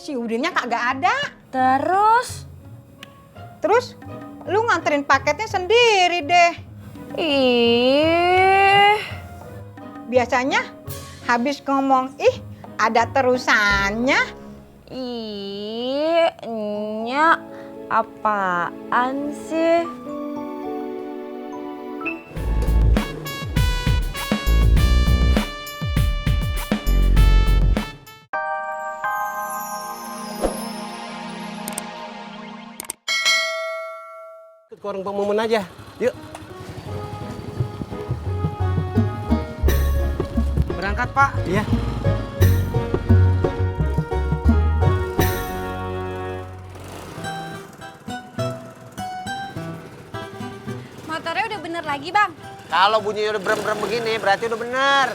si Udinnya kagak ada. Terus Lu nganterin paketnya sendiri deh. ih, Biasanya habis ngomong, ih ada terusannya. ih, Nya, apaan sih? Ikut ke warung Pak Mumun aja, yuk. Berangkat, Pak. Iya. Motornya udah bener lagi, Bang? Kalau bunyinya udah brem-brem begini, berarti udah bener.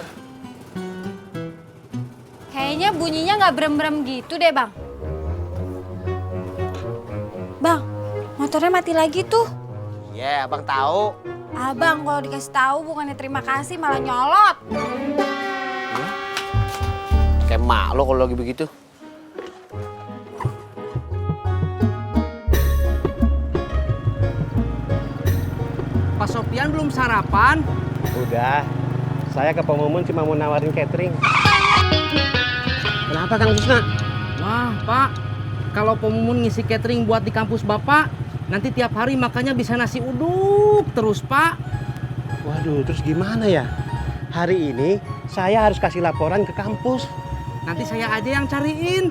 Kayaknya bunyinya nggak brem-brem gitu deh, Bang. Bang, motornya mati lagi tuh. Iya, abang tahu. Abang kalau dikasih tahu bukannya terima kasih malah nyolot. Kayak mak lo kalau lagi begitu. Pak Sopian belum sarapan? Udah. Saya ke Pak Mumun cuma mau nawarin catering. Kenapa Kang Tisna? Wah, Pak. Kalau Pak Mumun ngisi catering buat di kampus Bapak, nanti tiap hari makannya bisa nasi uduk terus, Pak. Waduh, terus gimana ya? Hari ini saya harus kasih laporan ke kampus. Nanti saya aja yang cariin.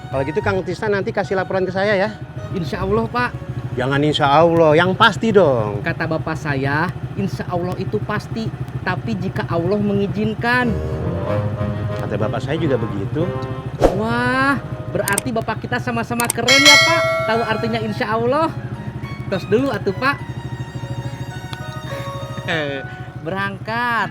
Kalau gitu Kang Tisna nanti kasih laporan ke saya ya. Insya Allah, Pak. Jangan insya Allah, yang pasti dong. Kata bapak saya, insya Allah itu pasti. Tapi jika Allah mengizinkan. Kata bapak saya juga begitu. Wah, berarti bapak kita sama-sama keren ya, Pak. Tahu artinya insya Allah. Tos dulu atuh, Pak. Berangkat.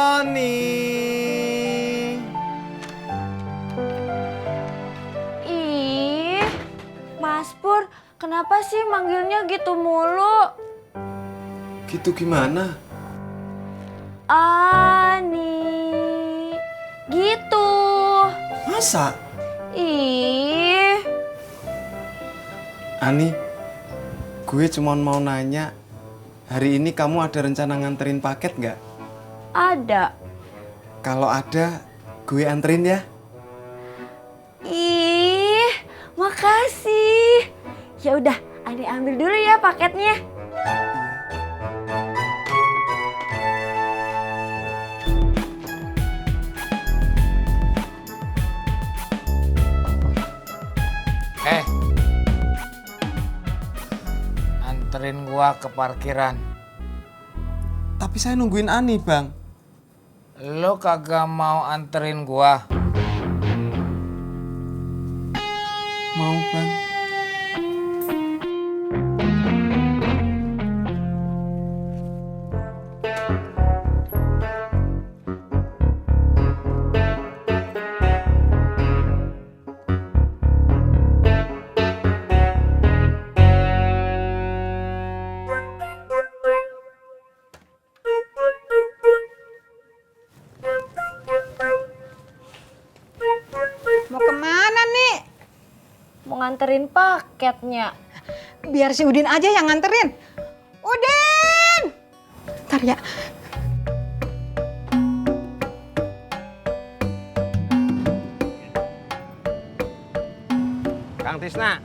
Ani. Ih, Mas Pur, kenapa sih manggilnya gitu mulu? Gitu gimana? Ani, gitu. Masa? Ih, Ani, gue cuma mau nanya, hari ini kamu ada rencana nganterin paket nggak? ada. Kalau ada, gue anterin ya. Ih, makasih. Ya udah, Ani ambil dulu ya paketnya. Anterin gua ke parkiran. Tapi saya nungguin Ani, Bang. Lo kagak mau anterin gua? Mau, Bang. Mau kemana nih? Mau nganterin paketnya. Biar si Udin aja yang nganterin. Udin! Ntar ya. Kang Tisna,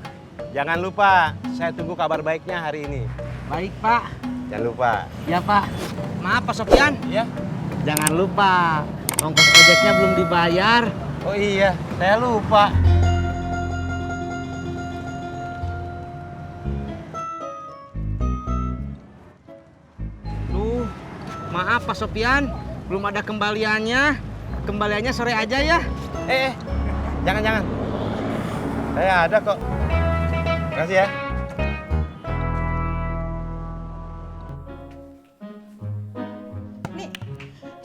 jangan lupa saya tunggu kabar baiknya hari ini. Baik, Pak. Jangan lupa. Ya, Pak. Maaf, Pak Sopian. Ya. Jangan lupa, ongkos ojeknya belum dibayar. Oh iya, saya lupa. Duh, maaf Pak Sopian, belum ada kembaliannya. Kembaliannya sore aja ya. Jangan. Saya ada kok. Makasih ya.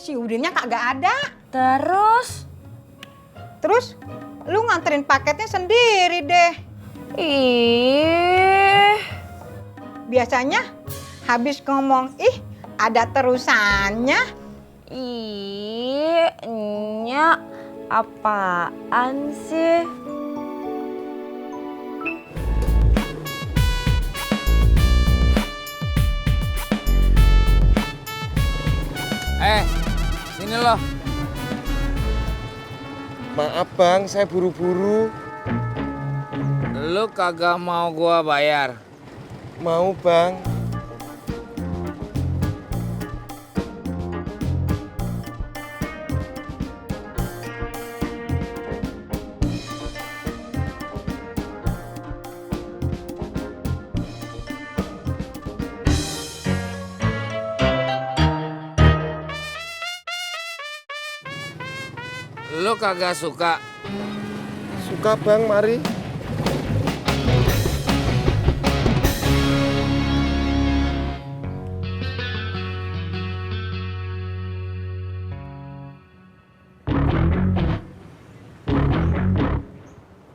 si Udinnya kagak ada. Terus, Lu nganterin paketnya sendiri deh. ih, Biasanya habis ngomong, ih ada terusannya. ih, Nya, apaan sih? Sini loh. Maaf bang, saya buru-buru. Lu kagak mau gua bayar. Mau bang. Lu kagak suka. Suka bang, mari.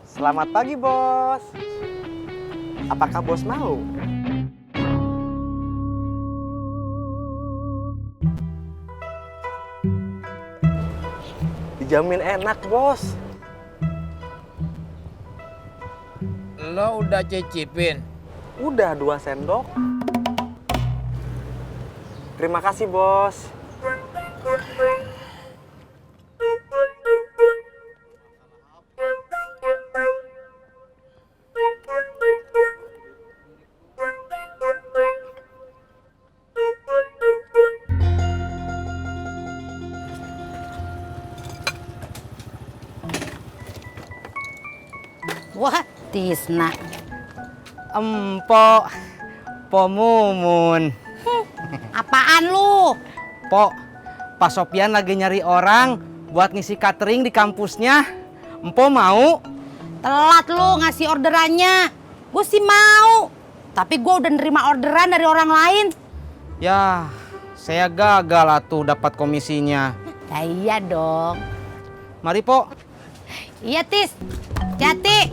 Selamat pagi, Bos. Apakah Bos mau? Dijamin enak, Bos. Lo udah cicipin. Udah 2 sendok. Terima kasih, Bos. Wah, Tisna. Empok, Po Mumun. Apaan lu? Po, Pak Sopian lagi nyari orang buat ngisi catering di kampusnya. Empo mau? Telat lu ngasih orderannya. Gue sih mau. Tapi gue udah nerima orderan dari orang lain. Ya, saya gagal atuh dapat komisinya. Ya iya dong. Mari, Po. Iya, Tis. Jati.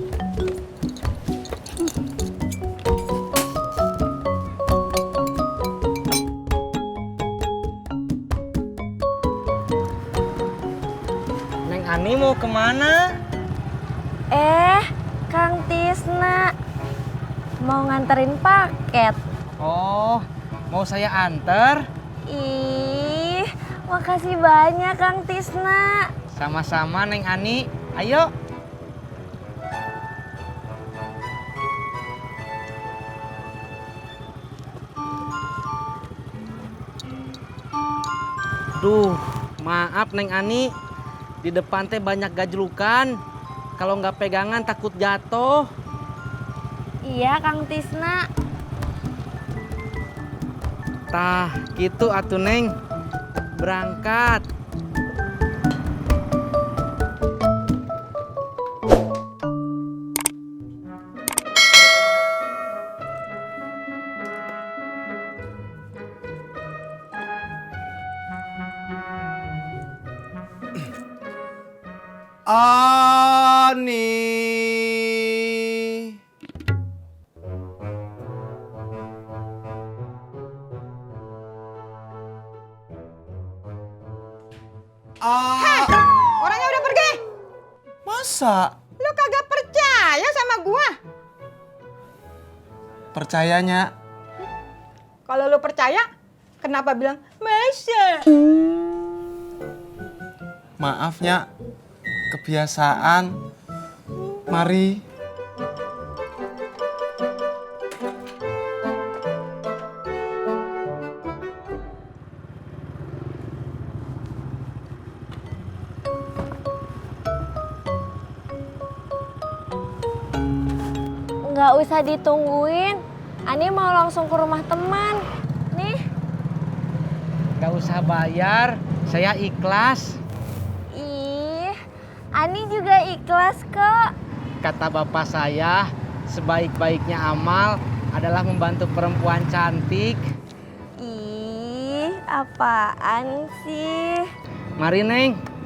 Neng Ani mau kemana? Kang Tisna, mau nganterin paket. Oh, mau saya anter? Ih, makasih banyak Kang Tisna. Sama-sama, Neng Ani. Ayo. Duh, maaf Neng Ani. Di depan teh banyak gajlukan. Kalau nggak pegangan takut jatuh. Iya Kang Tisna. Tah, gitu atuh Neng. Berangkat. Ani. Orangnya udah pergi. Masa? Lu kagak percaya sama gua. Percayanya? Kalau lu percaya, kenapa bilang masa? Maafnya, kebiasaan. Mari. Nggak usah ditungguin. Ani mau langsung ke rumah teman. Nih. Nggak usah bayar, saya ikhlas. Ih, Ani juga ikhlas kok. Kata bapak saya, sebaik-baiknya amal adalah membantu perempuan cantik. Ih, Apaan sih? Mari, Neng.